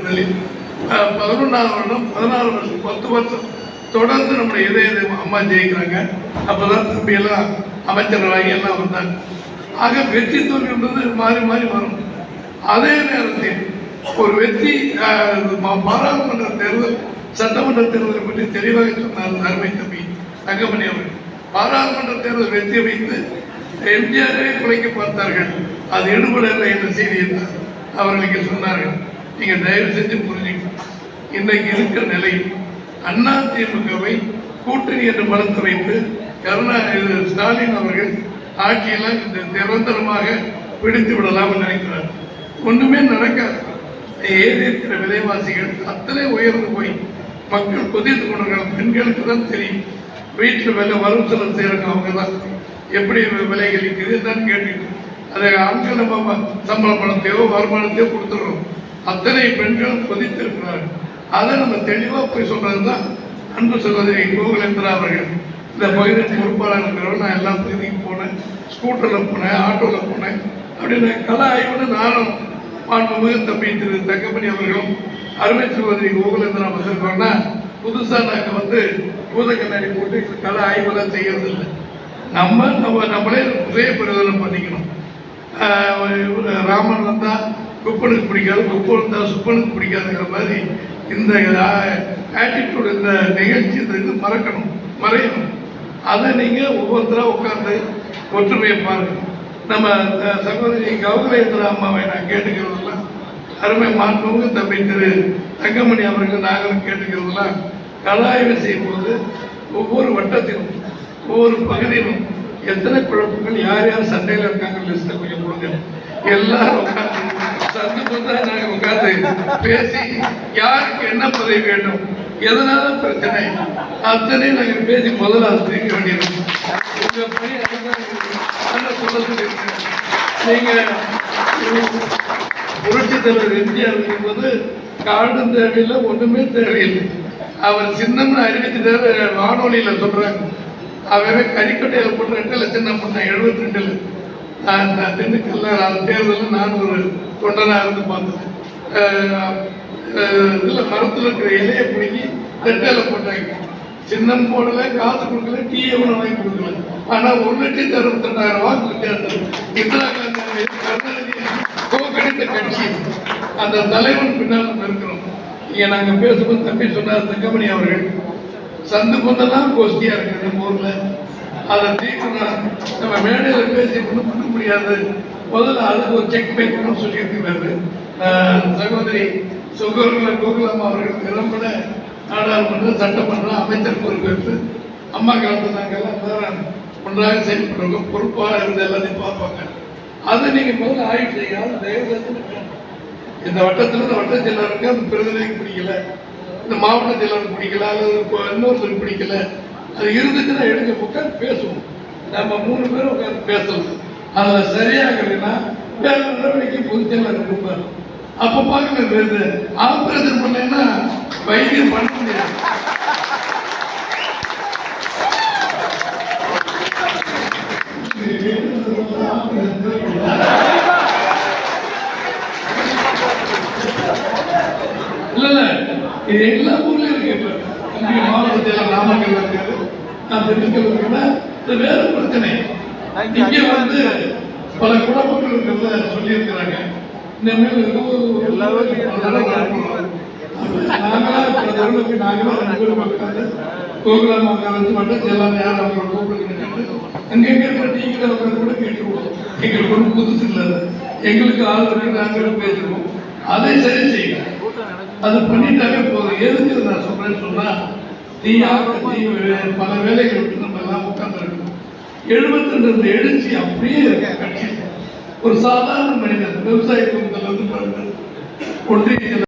11ஆவது வருடம் 16 வருஷம் 10 வருஷம் தொடர்ந்து நம்முடைய இதய அம்மா ஜெயிக்கிறாங்க. அப்பதான் தம்பி எல்லாம் அமைச்சர்களாகி எல்லாம் வந்தாங்க. ஆக வெற்றி தோல்வின்றது மாறி மாறி வரும். அதே நேரத்தில் ஒரு வெற்றி பாராளுமன்ற தேர்தல் சட்டமன்ற தேர்தலை பற்றி தெளிவாக சொன்னார் அருமை தம்பி தங்கமணி அவர்கள். பாராளுமன்ற தேர்தல் வெற்றி வைத்து எம்ஜிஆரே குலைக்க பார்த்தார்கள், அது எடுபடவில்லை என்ற செய்தியை அவர்களுக்கு சொன்னார்கள். நீங்க தயவு செஞ்சு புரிஞ்சுக்கணும். இன்றைக்கு இருக்கிற நிலையில் அதிமுகவை கூட்டணி என்று பலத்தை வைத்து ஸ்டாலின் அவர்கள் ஆட்சியெல்லாம் நிரந்தரமாக பிடித்து விடலாம் நினைக்கிறார். ஒண்ணுமே நடக்காது. ஏறி இருக்கிற விலைவாசிகள் அத்தனை உயர்ந்து போய் மக்கள் கொதித்து கொண்டிருக்கிறாங்க. பெண்களுக்கு தான் தெரியும். வீட்டில் விலை வரும் செலவு செய்யறாங்க. அவங்க தான் எப்படி விலைகள் இருக்குதுன்னு கேட்டுட்டு அதை ஆண்கள் நம்ம சம்பள பணத்தையோ வருமானத்தையோ கொடுத்துடுறோம். அத்தனை பெண்கள் கொதித்திருக்கிறார்கள். அதை நம்ம தெளிவாக போய் சொல்றதுதான் அன்பு சகோதரி கோகுலேந்திரா அவர்கள். இந்த பகுதிக்கு பொறுப்பாளர் இருக்கிறவங்க நான் எல்லா பகுதிக்கும் போனேன், ஸ்கூட்டரில் போனேன், ஆட்டோவில் போனேன். அப்படின்னு கல ஆய்வுன்னு நானும் மாண்புமிகு தம்பி திரு தங்கமணி அவர்களும் அருமை சகோதரி கோகுலேந்திரா வந்திருக்கோம்னா புதுசாக நாங்கள் பூத கண்ணாடி போட்டு கல ஆய்வெல்லாம் செய்யறது இல்லை. நம்மளே சுய பரிவர்த்தனை பண்ணிக்கணும். ராமன் வந்தா குப்பனுக்கு பிடிக்காது, குப்பன் வந்தா சுப்பனுக்கு பிடிக்காதுங்கிற மாதிரி இந்த ஆட்டிடியூட், இந்த நிகழ்ச்சி இது மறையணும். அதை நீங்க ஒவ்வொருத்தரா உட்கார்ந்து ஒற்றுமையை பாருங்க. நம்ம சகோதரி கௌகுலேந்திரா அம்மாவை நான் கேட்டுக்கிறதுலாம் அருமை மாண்புமிகு தம்பி திரு தங்கமணி அவர்கள் நாங்களும் கேட்டுக்கிறதுலாம் கலாய்வு செய்யும் போது ஒவ்வொரு வட்டத்திலும் ஒவ்வொரு பகுதியிலும் எத்தனை குழப்பங்கள் யார் யார் சண்டையில் இருக்காங்க லிஸ்ட்டை கொஞ்சம் கொடுங்க. எல்லாரும் உட்காந்து நாங்கள் உட்காந்து பேசி யாருக்கு என்ன பதவி வேண்டும், எதனால பிரச்சனை அத்தனை நாங்கள் பேசி முதல்ல அது தீர்க்க வேண்டியிருக்கோம். உங்க பணி சொல்ல சொல்லியிருக்கேன். நீங்க புரட்சி தலைவர் எம்ஜிஆர் இருக்கும்போது கார்டும் தேவையில்லை, ஒண்ணுமே தேவையில்லை. அவர் சின்னம்னு அறிவிச்சுட்டாரு. வானொலியில சொல்றாங்க. அவன் கறிக்கட்டையில் போட்டு 2 லட்சம் நான் பண்ணேன் 72. திண்டுக்கல்ல தேர்தலில் நான் ஒரு தொண்டனா இருந்து பார்த்தேன். இதுல மரத்தில் இருக்கிற இலையை பிடிக்கி ரெட்டையில போட்டாங்க. சின்னம் போடல, காசு கொடுக்கல, டீ எவ்வளவு வாங்கி கொடுக்கல. ஆனா 1,62,000 வாக்கு வித்தியாசம். இந்திரா காந்தி கோகடித்த கட்சி அந்த தலைவன் பின்னால் நம்ம இருக்கிறோம். இங்க நாங்க பேசும்போது தம்பி சொன்னார் தங்கமணி அவர்கள், சந்து பொந்தெல்லாம் கோஷ்டியா இருக்கு நம்ம ஊர்ல, அதை தீர்க்கணும். நம்ம மேடையில் பேசி ஒன்றும் பண்ண முடியாது, முதல்ல அதுக்கு ஒரு செக் வைக்கணும்னு சொல்லியிருக்கிறாரு. சகோதரி கோகுலம் அவர்கள் திறம்பட நாடாளுமன்ற சட்டமன்ற அமைச்சர் பொறுப்பேற்று அம்மா காலத்து நாங்கெல்லாம் ஒன்றாக செயல்படுறோம். பொறுப்பாக இருந்து எல்லாத்தையும் பார்ப்பாங்க. அதை நீங்க முதல்ல ஆய்வு செய்யலாம். தயவு இந்த வட்டத்தில் இந்த வட்ட செயலருக்கு அந்த பிரதிநிதிக்கு பிடிக்கல, இந்த மாவட்ட செயலருக்கு பிடிக்கல, அல்லது இன்னொருத்தருக்கு பிடிக்கல, அது இருந்துச்சுன்னா எடுக்க உட்காந்து பேசுவோம். நம்ம 3 பேரும் உட்காந்து பேசலாம். அதுல சரியாகலைன்னா வேற நடவடிக்கை பொதுச்செயலாளர் கொடுப்பாரு. அப்ப பார்க்கல ஆபரேஷன் பண்ணா வைத்தியம் பண்ண முடியாது. இல்ல இது எல்லா ஊர்லயும் இருக்கு. மாவட்டத்தில் நாமக்கல் இருக்காது, நான் திண்டுக்கல் இருக்குன்னா இது வேற பிரச்சனை. இங்க பல குழப்பங்கள் இருக்கிறத சொல்லி இருக்கிறாங்க. கோகுலம் மட்டும் எல்லாரும் யாரும் அவங்க கூப்பிடுங்க. அங்கே இருக்கிற டீக்கில் அவங்க கூட கேட்டுருவோம். எங்களுக்கு ஒன்றும் புதுசு இல்லை, எங்களுக்கு ஆள் இருக்கு, நாங்களும் பேசுவோம். அதை சரி செய்யணும். அது பண்ணிட்டாலே போதும். எதுக்கு நான் சொல்றேன்னு சொன்னா, பல வேலைகள் விட்டு நம்ம எல்லாம் உட்கார்ந்து இருக்கணும். 72 எழுச்சி அப்படியே இருக்க கட்சி. ஒரு சாதாரண மனிதன் விவசாய குடும்பத்தில் பாருங்க, ஒன்றிய